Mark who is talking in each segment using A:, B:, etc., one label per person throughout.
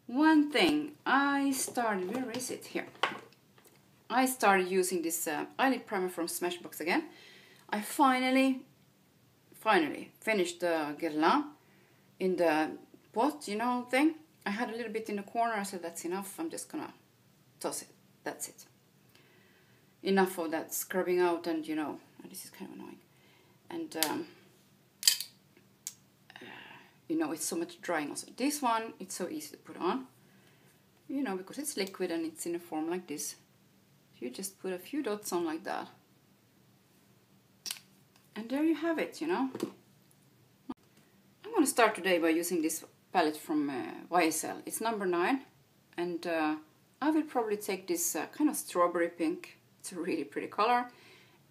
A: One thing I started, where is it? Here. I started using this eyelid primer from Smashbox again. I finally finished the Guerlain in the pot, you know, thing. I had a little bit in the corner. I said that's enough. I'm just gonna toss it. That's it. Enough of that scrubbing out, and you know, this is kind of annoying. And you know, it's so much drying also. This one, it's so easy to put on, you know, because it's liquid and it's in a form like this. You just put a few dots on like that. And there you have it, you know. I'm going to start today by using this palette from YSL. It's number 9. And I will probably take this kind of strawberry pink. It's a really pretty color.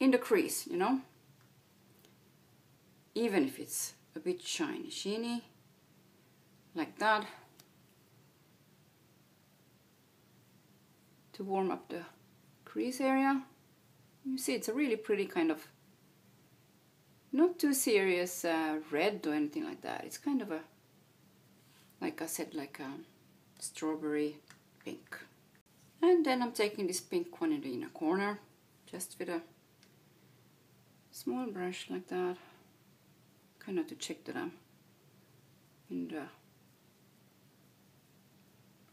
A: In the crease, you know. Even if it's a bit shiny, sheeny. Like that. To warm up the crease area. You see, it's a really pretty kind of, not too serious red or anything like that. It's kind of a, like I said, like a strawberry pink. And then I'm taking this pink one in the inner corner, just with a small brush like that, kind of to check that I'm in the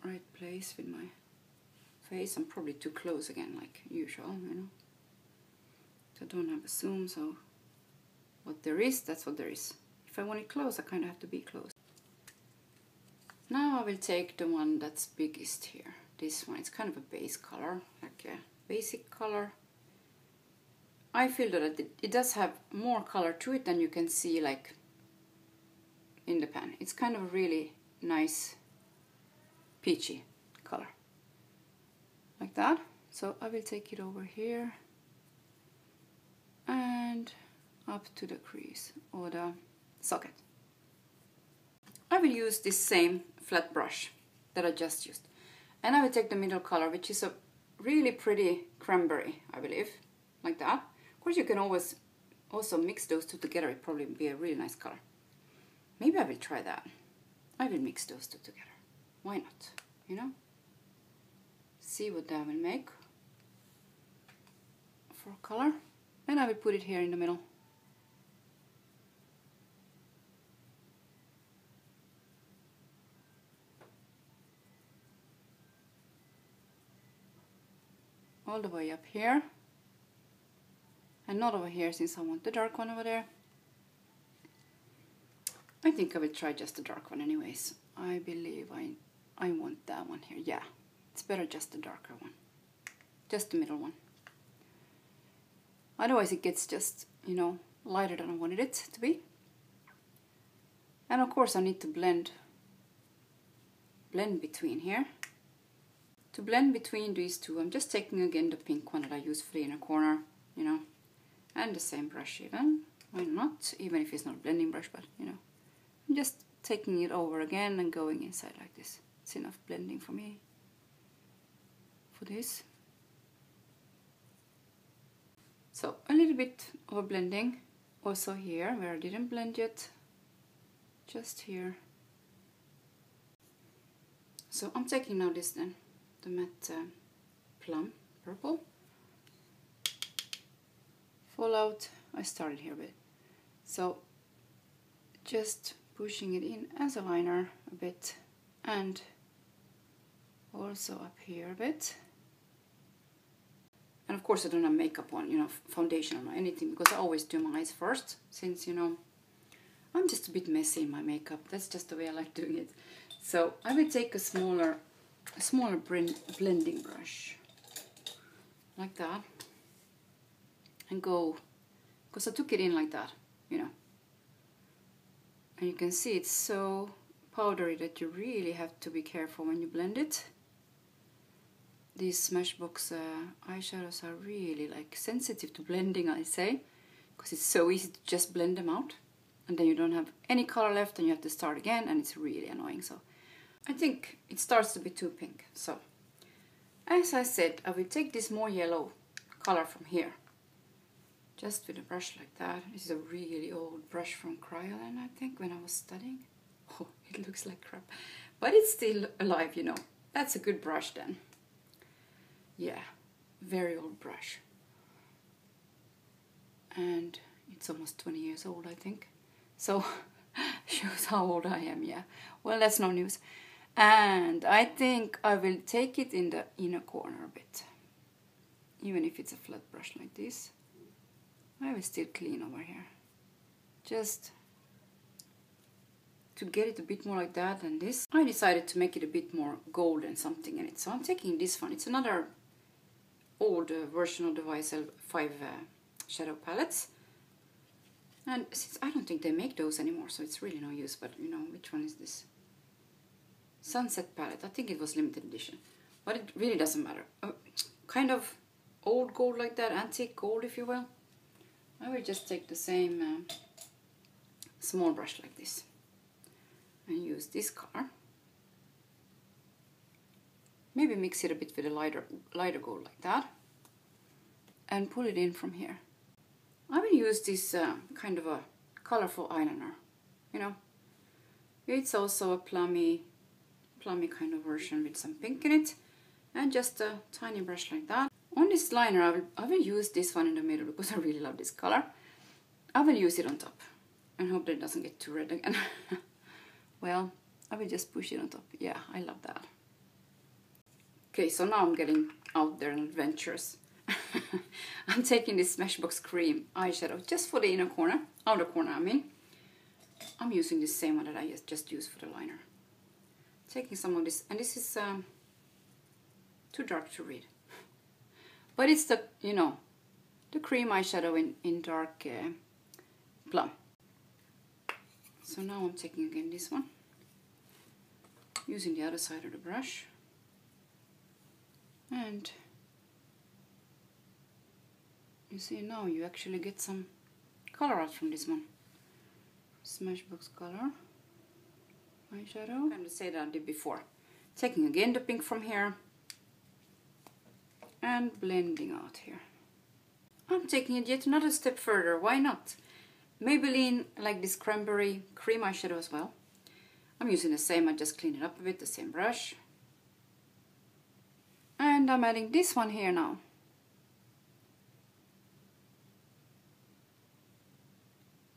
A: right place with my face. I'm probably too close again, like usual, you know. So I don't have a zoom, so what there is, that's what there is. If I want it close, I kind of have to be close. Now I will take the one that's biggest here. This one, it's kind of a base color, like a basic color. I feel that it does have more color to it than you can see like in the pan. It's kind of a really nice peachy color. Like that. So I will take it over here and up to the crease or the socket. I will use this same flat brush that I just used. And I will take the middle color, which is a really pretty cranberry, I believe. Like that. Of course, you can always also mix those two together. It'd probably be a really nice color. Maybe I will try that. I will mix those two together. Why not? You know? See what that will make for color. And I will put it here in the middle. All the way up here. And not over here, since I want the dark one over there. I think I will try just the dark one anyways. I believe I want that one here. Yeah, it's better just the darker one. Just the middle one. Otherwise it gets just, you know, lighter than I wanted it to be. And of course I need to blend between here. To blend between these two, I'm just taking again the pink one that I used for the inner corner, you know, and the same brush even. Why not? Even if it's not a blending brush, but you know, I'm just taking it over again and going inside like this. It's enough blending for me for this. So a little bit of a blending also here where I didn't blend yet, just here. So I'm taking now this then, the matte plum purple. Fallout, I started here with. So just pushing it in as a liner a bit and also up here a bit. And of course I don't have makeup on, you know, foundation or anything, because I always do my eyes first, since, you know, I'm just a bit messy in my makeup. That's just the way I like doing it. So I will take a smaller blending brush, like that, and go, because I took it in like that, you know. And you can see it's so powdery that you really have to be careful when you blend it. These Smashbox eyeshadows are really like sensitive to blending, I say, because it's so easy to just blend them out, and then you don't have any color left and you have to start again, and it's really annoying. So I think it starts to be too pink. So as I said, I will take this more yellow color from here, just with a brush like that. This is a really old brush from Cryolan, I think, when I was studying. Oh, it looks like crap, But it's still alive, you know. That's a good brush then. Yeah, very old brush. And it's almost 20 years old, I think. So, shows how old I am, yeah. Well, that's no news. And I think I will take it in the inner corner a bit. Even if it's a flat brush like this. I will still clean over here. Just to get it a bit more like that than this. I decided to make it a bit more gold and something in it. So I'm taking this one. It's another old version of the YSL 5 shadow palettes. And since I don't think they make those anymore, so it's really no use. But you know, which one is this? Sunset palette. I think it was limited edition. But it really doesn't matter. Kind of old gold like that, antique gold if you will. I will just take the same small brush like this. And use this color. Maybe mix it a bit with a lighter gold like that. And pull it in from here. I will use this kind of a colorful eyeliner, you know. It's also a plummy kind of version with some pink in it. And just a tiny brush like that. On this liner, I will use this one in the middle because I really love this color. I will use it on top and hope that it doesn't get too red again. Well, I will just push it on top. Yeah, I love that. Okay, so now I'm getting out there and adventurous. I'm taking this Smashbox Cream eyeshadow just for the inner corner, outer corner I mean. I'm using the same one that I just used for the liner. Taking some of this, and this is too dark to read. But it's the, you know, the cream eyeshadow in dark plum. So now I'm taking again this one, using the other side of the brush. And you see now you actually get some color out from this one. Smashbox color eyeshadow. I'm going to say that I did before. Taking again the pink from here and blending out here. I'm taking it yet another step further. Why not? Maybelline, like this cranberry cream eyeshadow as well. I'm using the same, I just cleaned it up a bit, the same brush. And I'm adding this one here now.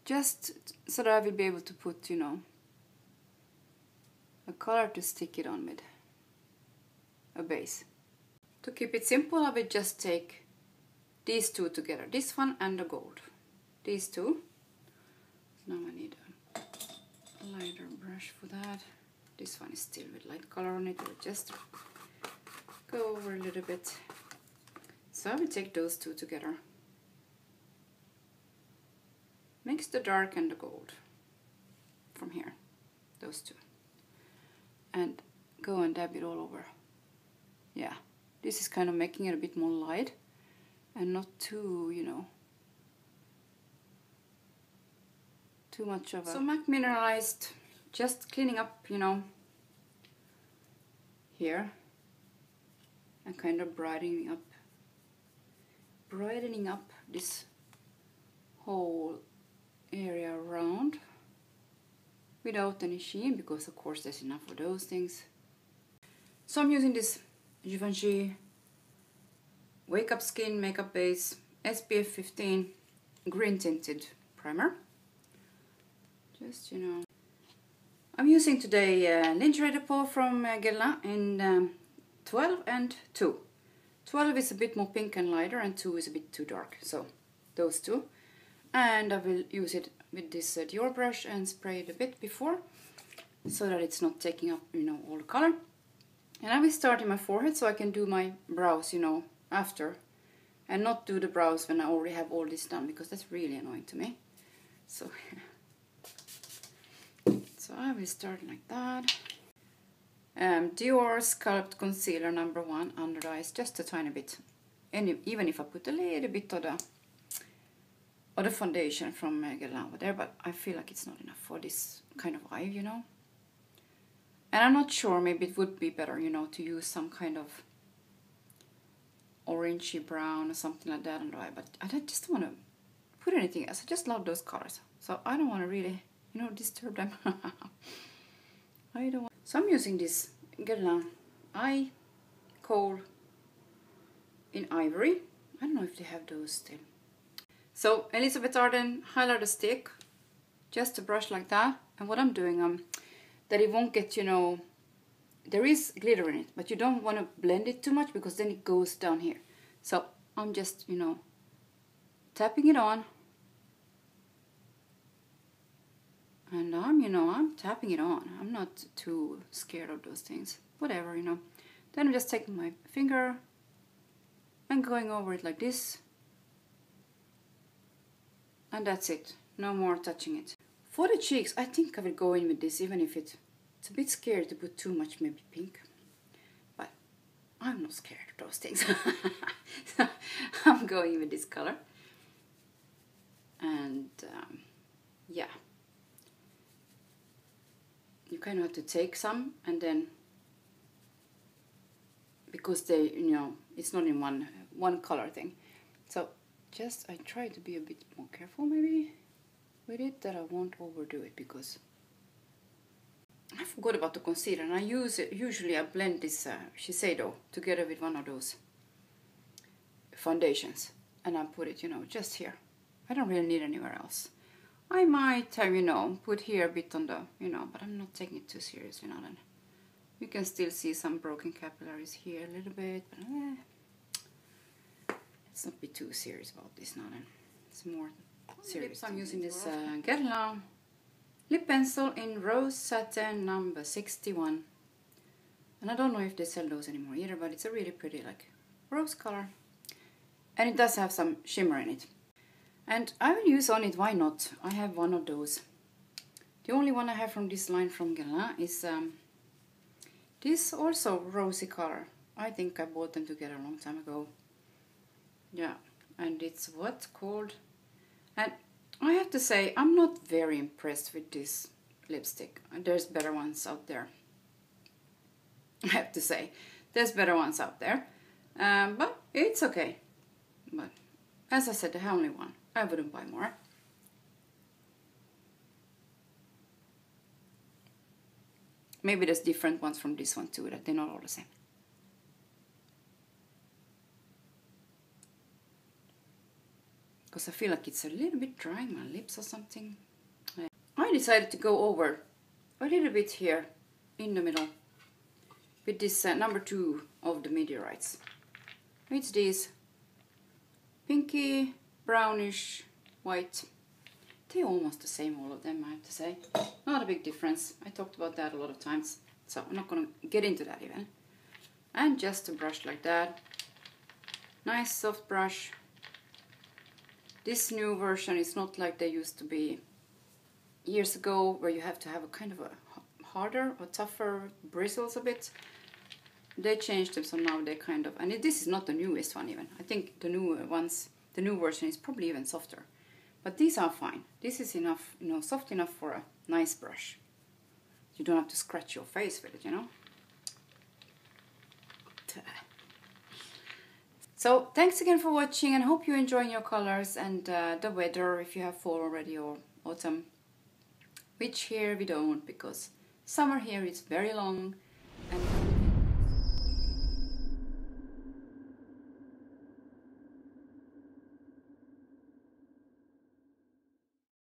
A: Just so that I will be able to put, you know, a color to stick it on with, a base. To keep it simple, I will just take these two together, this one and the gold. These two. Now I need a lighter brush for that. This one is still with light color on it. I'll just go over a little bit. So I will take those two together. Mix the dark and the gold from here, those two. And go and dab it all over. Yeah, this is kind of making it a bit more light and not too, you know, too much of a... So MAC Mineralized, just cleaning up, you know, here. And kind of brightening up this whole area around without any sheen, because of course there's enough of those things. So I'm using this Givenchy Wake Up Skin Makeup Base SPF 15 green tinted primer. Just, you know, I'm using today Lingerie Depot from Guerlain in 12 and 2. 12 is a bit more pink and lighter and 2 is a bit too dark, so those two. And I will use it with this Dior brush and spray it a bit before, so that it's not taking up, you know, all the color. And I will start in my forehead so I can do my brows, you know, after. And not do the brows when I already have all this done, because that's really annoying to me. So, so I will start like that. Dior Sculpt Concealer number 1 under the eyes, just a tiny bit. And even if I put a little bit of the foundation from Guerlain over there, but I feel like it's not enough for this kind of eye, you know. And I'm not sure, maybe it would be better, you know, to use some kind of orangey brown or something like that on the eye, but I just don't want to put anything else. I just love those colors, so I don't want to really, you know, disturb them. I don't want. So I'm using this Guerlain Eye Kohl in ivory. I don't know if they have those still. So Elizabeth Arden highlighter stick, just a brush like that. And what I'm doing, that it won't get, you know, there is glitter in it, but you don't want to blend it too much because then it goes down here. So I'm just, you know, tapping it on. And I'm tapping it on. I'm not too scared of those things. Whatever, you know. Then I'm just taking my finger and going over it like this. And that's it. No more touching it. For the cheeks, I think I will go in with this, even if it's a bit scary to put too much, maybe pink. But I'm not scared of those things. So I'm going with this color. And yeah. You kind of have to take some and then, because they, you know, it's not in one color thing. So just, I try to be a bit more careful maybe with it, that I won't overdo it, because I forgot about the concealer, and I use it, usually I blend this Shiseido together with one of those foundations, and I put it, you know, just here. I don't really need anywhere else. I might have, you know, put here a bit on the, you know, but I'm not taking it too seriously now then. You can still see some broken capillaries here a little bit, but let's not be too serious about this now then. It's more serious. I'm using this Guerlain lip pencil in Rose Satin number 61. And I don't know if they sell those anymore either, but it's a really pretty, like, rose color. And it does have some shimmer in it. And I will use on it, why not? I have one of those. The only one I have from this line from Guerlain is this also rosy color. I think I bought them together a long time ago. Yeah, and it's what's called... And I have to say, I'm not very impressed with this lipstick. There's better ones out there. I have to say, there's better ones out there. But it's okay. But as I said, I have only one. I wouldn't buy more. Maybe there's different ones from this one too, that they're not all the same. Because I feel like it's a little bit dry in my lips or something. I decided to go over a little bit here in the middle with this number 2 of the meteorites. It's these pinky, brownish, white. They're almost the same, all of them, I have to say. Not a big difference. I talked about that a lot of times, so I'm not going to get into that even. And just a brush like that. Nice soft brush. This new version is not like they used to be years ago, where you have to have a kind of a harder or tougher bristles a bit. They changed them, so now they kind of, and this is not the newest one even. I think the new ones, the new version is probably even softer. But these are fine. This is enough, you know, soft enough for a nice brush. You don't have to scratch your face with it, you know. So thanks again for watching, and hope you're enjoying your colors and the weather, if you have fall already or autumn. Which here we don't, because summer here is very long